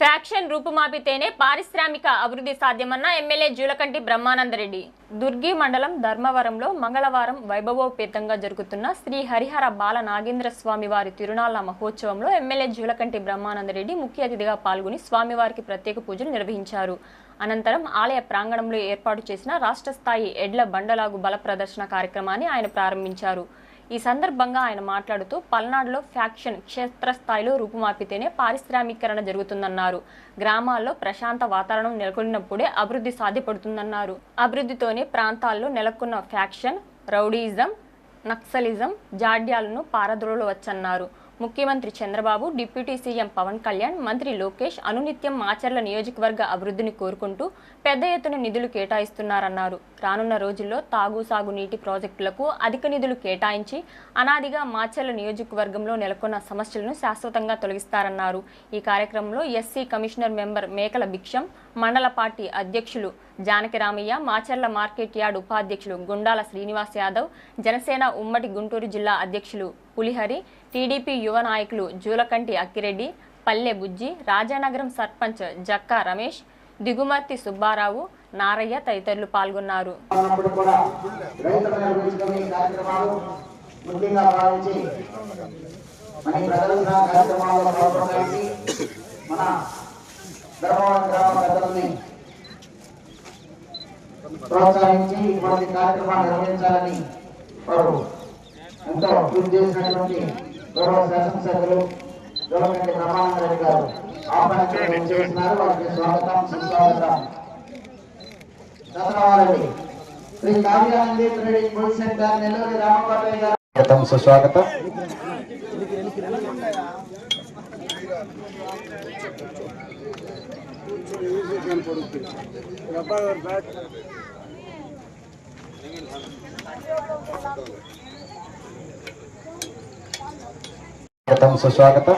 Faction రూపుమాపితేనే పారిశ్రామిక అభివృద్ధి సాధ్యమన్న MLA Julakanti Brahmananda Reddy. Durgi మండలం ధర్మవరంలో మంగళవారం వైభవోపేతంగా జరుగుతున్న శ్రీ హరిహర బాల నాగేంద్ర స్వామివారి తిరునాళ్ల మహోత్సవంలో ఎమ్మెల్యే జూలకంటి బ్రహ్మానందరెడ్డి ముఖ్య అతిథిగా పాల్గొని స్వామివారికి ప్రత్యేక పూజలు నిర్వహించారు. అనంతరం ఆలయ ప్రాంగణంలో ఏర్పాటు చేసిన రాష్ట్ర స్థాయి ఎడ్ల బండలాగు బల ప్రదర్శన కార్యక్రమాన్ని ఆయన ప్రారంభించారు. ఈ సందర్భంగా ఆయన మాట్లాడుతూ పల్నాడులో ఫ్యాక్షన్ క్షేత్రస్థాయిలో రూపుమాపితేనే పారిశ్రామీకరణ జరుగుతుందన్నారు. గ్రామాల్లో ప్రశాంత వాతావరణం నెలకొన్నప్పుడే అభివృద్ధి సాధ్యపడుతుందన్నారు. అభివృద్ధితోనే ప్రాంతాల్లో నెలకొన్న ఫ్యాక్షన్, రౌడీయిజం, నక్సలిజం జాడ్యాలను పారద్రోలవచ్చన్నారు. ముఖ్యమంత్రి చంద్రబాబు, డిప్యూటీ సీఎం పవన్ కళ్యాణ్, మంత్రి లోకేష్ అనునిత్యం మాచర్ల నియోజకవర్గ అభివృద్ధిని కోరుకుంటూ పెద్ద ఎత్తున నిధులు కేటాయిస్తున్నారన్నారు. రానున్న రోజుల్లో తాగు సాగు నీటి ప్రాజెక్టులకు అధిక నిధులు కేటాయించి అనాదిగా మాచర్ల నియోజకవర్గంలో నెలకొన్న సమస్యలను శాశ్వతంగా తొలగిస్తారన్నారు. ఈ కార్యక్రమంలో ఎస్సీ కమిషనర్ మెంబర్ మేకల భిక్షం, మండల పార్టీ అధ్యక్షులు జానకిరామయ్య, మాచర్ల మార్కెట్ యార్డ్ ఉపాధ్యక్షులు గుండాల శ్రీనివాస్ యాదవ్, జనసేన ఉమ్మడి గుంటూరు జిల్లా అధ్యక్షులు పులిహరి, టీడీపీ యువ నాయకులు జూలకంటి అక్కిరెడ్డి, పల్లె బుజ్జి, రాజానగరం సర్పంచ్ జక్కా రమేష్, దిగుమర్తి సుబ్బారావు, నారయ్య తదితరులు పాల్గొన్నారు. ప్రోత్సహించి ఇటువంటి కార్యక్రమాలు నిర్వహించాలని వారు ఎంతో కృషి చేసినటువంటి గౌరవ శాసనసభ్యులు జూలకంటి బ్రహ్మానందరెడ్డి గారు ఆహ్వానించడం చేస్తున్నారు. వారికి స్వాగతం, సుస్వాగతం. ధన్యవాదాలు. Shri Kavyanandi trading bull centre Nellore Ramapatayya garu సుస్వాగతం. సుస్వాగతం.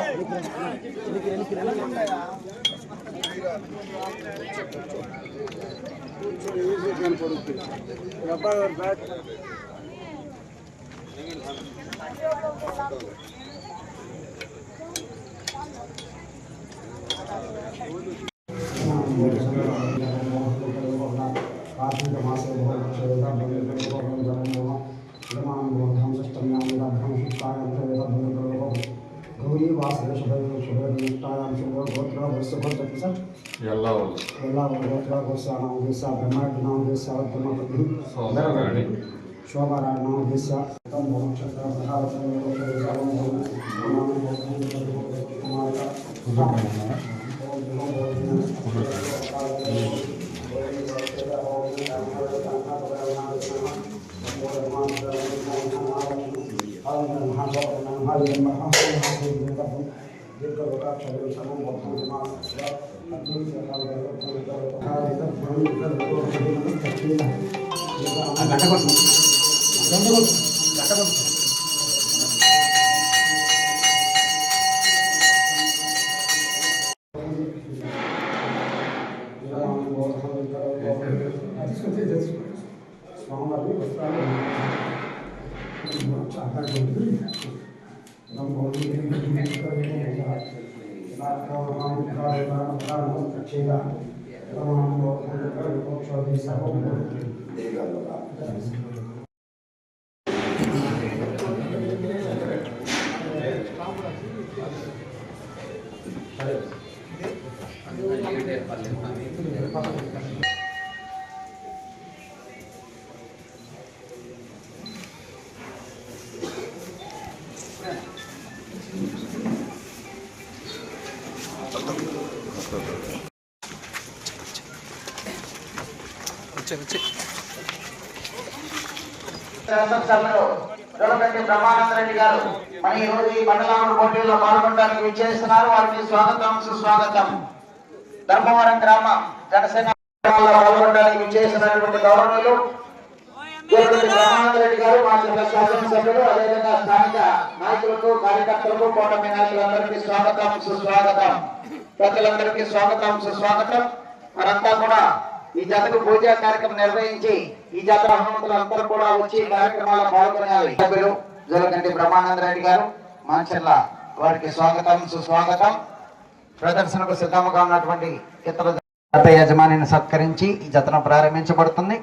శాసనసభ్యులు జూలకంటి బ్రహ్మానందరెడ్డి గారు మన ఈ రోజు ఈ మండలంలో పోటీల్లో పాల్గొనడానికి విచ్చేస్తున్నారు. వారికి స్వాగతం, సుస్వాగతం. ధర్మవరం గ్రామ జనసేన పాల్గొనడానికి విచ్చేసినటువంటి గౌరవనీయులు జూలకంటి బ్రహ్మానందరెడ్డి గారు మా శాసనసభ్యులు, అదేవిధంగా స్థానిక నాయకులకు, కార్యకర్తలకు, కూటమి నాయకులందరికీ స్వాగతం, సుస్వాగతం. ప్రజలందరికీ స్వాగతం, సుస్వాగతం. వారంతా కూడా ఈ జతకు పూజా కార్యక్రమం నిర్వహించి ఈ జాతర హనుమంతులందరూ కూడా వచ్చి కార్యక్రమాల్లో పాల్గొనాలి. సభ్యులు జూలకంటి బ్రహ్మానందరెడ్డి గారు మాచర్ల వారికి స్వాగతం, సుస్వాగతం. ప్రదర్శనకు సిద్ధంగా ఉన్నటువంటి ఇతర జత యజమానిని సత్కరించి ఈ జతను ప్రారంభించబడుతుంది.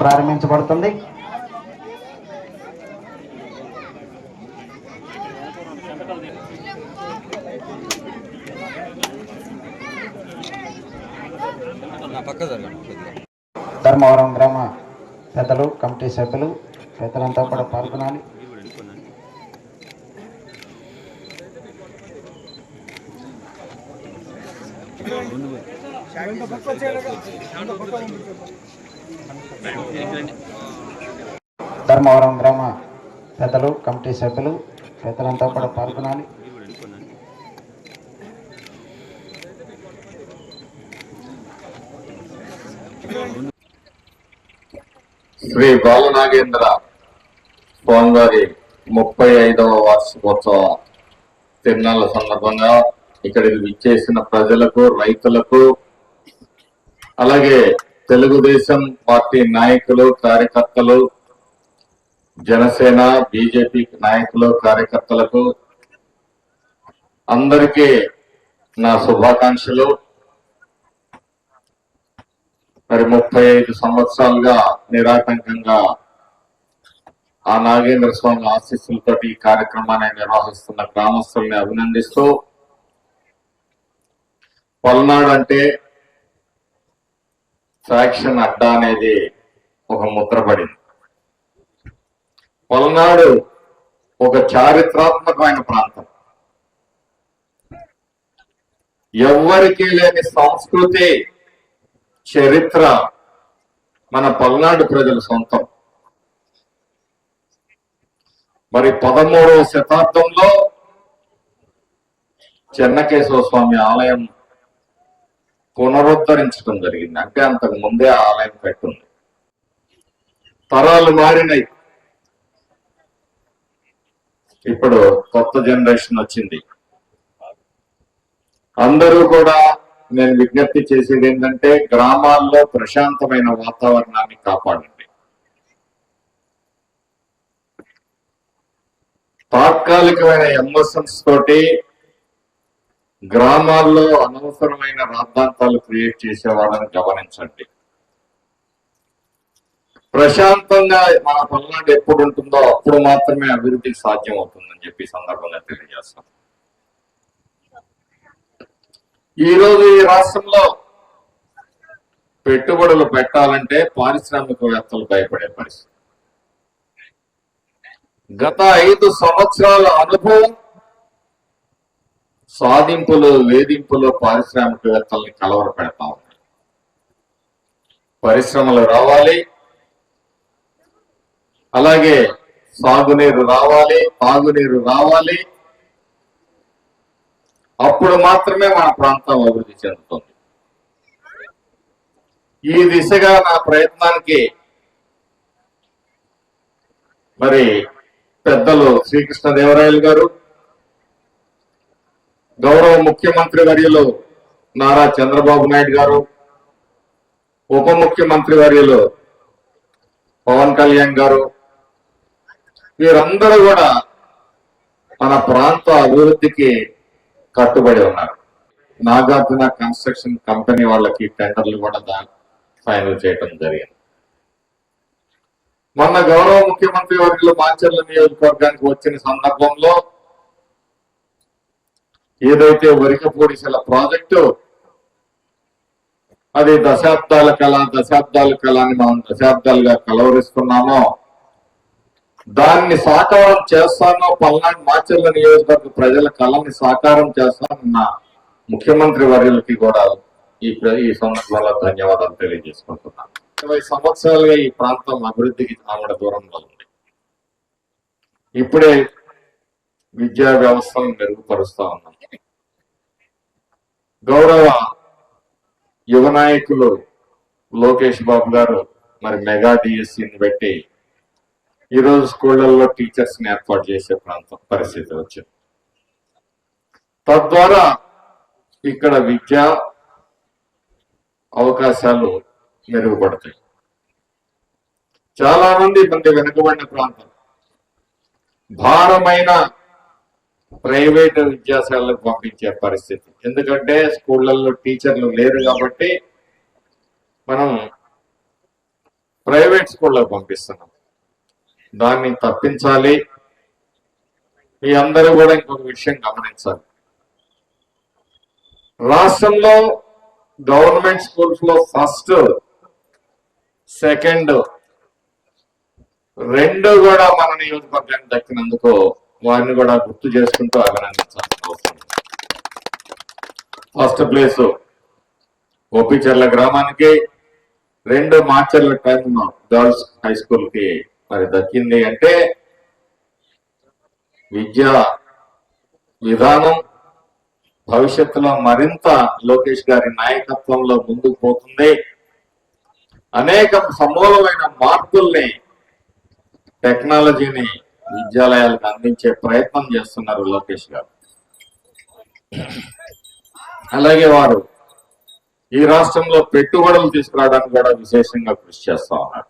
ప్రారంభించబడుతుంది. ధర్మవరం గ్రామ పెద్దలు, కమిటీ సభ్యులు, పెద్దలంతా కూడా పాల్గొనాలి. ధర్మవరం గ్రామ పెద్దలు, కమిటీ సభ్యులు, పెద్దలంతా కూడా పాల్గొనాలి. శ్రీ బాలనాగేంద్ర స్వామివారి 35వ వార్షికోత్సవ తిరునాళ్ల సందర్భంగా ఇక్కడికి విచ్చేసిన ప్రజలకు, రైతులకు, అలాగే తెలుగుదేశం పార్టీ నాయకులు, కార్యకర్తలు, జనసేన, బీజేపీ నాయకులు, కార్యకర్తలకు అందరికీ నా శుభాకాంక్షలు. మరి 35 సంవత్సరాలుగా నిరాటంకంగా ఆ నాగేంద్ర స్వామి ఆశీస్సులతో ఈ కార్యక్రమాన్ని నిర్వహిస్తున్న గ్రామస్తుల్ని అభినందిస్తూ, పల్నాడు అంటే ఫ్యాక్షన్ అడ్డా అనేది ఒక ముద్రపడింది. పల్నాడు ఒక చారిత్రాత్మకమైన ప్రాంతం. ఎవ్వరికీ లేని సంస్కృతి, చరిత్ర మన పల్నాడు ప్రజల సొంతం. మరి 13వ శతాబ్దంలో చెన్నకేశవ స్వామి ఆలయం పునరుద్ధరించడం జరిగింది. అంటే అంతకు ముందే ఆ ఆలయం పెట్టుంది. తరాలు మారినాయి. ఇప్పుడు కొత్త జనరేషన్ వచ్చింది. అందరూ కూడా నేను విజ్ఞప్తి చేసేది ఏంటంటే, గ్రామాల్లో ప్రశాంతమైన వాతావరణాన్ని కాపాడండి. తాత్కాలికమైన ఎమోషన్స్ తోటి గ్రామాల్లో అనవసరమైన రాద్ధాంతాలు క్రియేట్ చేసే వాళ్ళని గమనించండి. ప్రశాంతంగా మన పల్నాడు ఎప్పుడు ఉంటుందో అప్పుడు మాత్రమే అభివృద్ధికి సాధ్యం అవుతుందని చెప్పి సందర్భంగా తెలియజేస్తాం. ఈ రోజు ఈ రాష్ట్రంలో పెట్టుబడులు పెట్టాలంటే పారిశ్రామికవేత్తలు భయపడే పరిస్థితి. గత 5 సంవత్సరాల అనుభవం, సాధింపులు, వేధింపులు పారిశ్రామికవేత్తల్ని కలవర పెడతా ఉన్నాయి. పరిశ్రమలు రావాలి, అలాగే సాగునీరు రావాలి, తాగునీరు రావాలి. అప్పుడు మాత్రమే మన ప్రాంతం అభివృద్ధి చెందుతుంది. ఈ దిశగా నా ప్రయత్నానికి మరి పెద్దలు శ్రీకృష్ణదేవరాయలు గారు, గౌరవ ముఖ్యమంత్రి వర్యులు నారా చంద్రబాబు నాయుడు గారు, ఉప ముఖ్యమంత్రి వర్యులు పవన్ కళ్యాణ్ గారు, వీరందరూ కూడా మన ప్రాంత అభివృద్ధికి కట్టుబడి ఉన్నారు. నాగార్జున కన్స్ట్రక్షన్ కంపెనీ వాళ్ళకి టెండర్లు కూడా ఫైనల్ చేయడం జరిగింది. మొన్న గౌరవ ముఖ్యమంత్రి వర్యులు మాచర్ల నియోజకవర్గానికి వచ్చిన సందర్భంలో ఏదైతే వరికపూడిసెల ప్రాజెక్టు, అది దశాబ్దాల కళ అని మనం దశాబ్దాలుగా కలవరిస్తున్నామో, దాన్ని సాకారం చేస్తానో, పల్నాడు మాచర్ల నియోజకవర్గ ప్రజల కళని సాకారం చేస్తానన్న ముఖ్యమంత్రి వర్యులకి కూడా ఈ సందర్భంలో ధన్యవాదాలు తెలియజేసుకుంటున్నాను. 20 సంవత్సరాలుగా ఈ ప్రాంతం అభివృద్ధికి ఆమడ దూరంలో ఉంది. ఇప్పుడే విద్యా వ్యవస్థను మెరుగుపరుస్తా ఉన్నాం. గౌరవ యువ నాయకులు లోకేష్ బాబు గారు మరి మెగా డిఎస్సిని పెట్టి ఈరోజు స్కూళ్లలో టీచర్స్ ని ఏర్పాటు చేసే పరిస్థితి వచ్చింది. తద్వారా ఇక్కడ విద్యా అవకాశాలు మెరుగుపడతాయి. చాలా మంది వెనుకబడిన ప్రాంతం, భారమైన ప్రైవేటు విద్యాశాలకు పంపించే పరిస్థితి. ఎందుకంటే స్కూళ్ళల్లో టీచర్లు లేరు కాబట్టి మనం ప్రైవేట్ స్కూళ్ళకు పంపిస్తున్నాం. దాన్ని తప్పించాలి. మీ అందరూ కూడా ఇంకొక విషయం గమనించాలి. రాష్ట్రంలో గవర్నమెంట్ స్కూల్స్ లో ఫస్ట్, సెకండ్ రెండు కూడా మన నియోజకవర్గానికి దక్కినందుకు వారిని కూడా గుర్తు చేసుకుంటూ అభినందించాల్సిన అవసరం. ఫస్ట్ ప్లేస్ గోపిచర్ల గ్రామానికి, 2 Macherla time girls high school కి మరి దక్కింది. అంటే విద్యా విధానం భవిష్యత్తులో మరింత లోకేష్ గారి నాయకత్వంలో ముందుకు పోతుంది. అనేక సమూలమైన మార్పుల్ని, టెక్నాలజీని విద్యాలయాలకు అందించే ప్రయత్నం చేస్తున్నారు లోకేష్ గారు. అలాగే వారు ఈ రాష్ట్రంలో పెట్టుబడులు తీసుకురావడానికి కూడా విశేషంగా కృషి చేస్తా ఉన్నారు.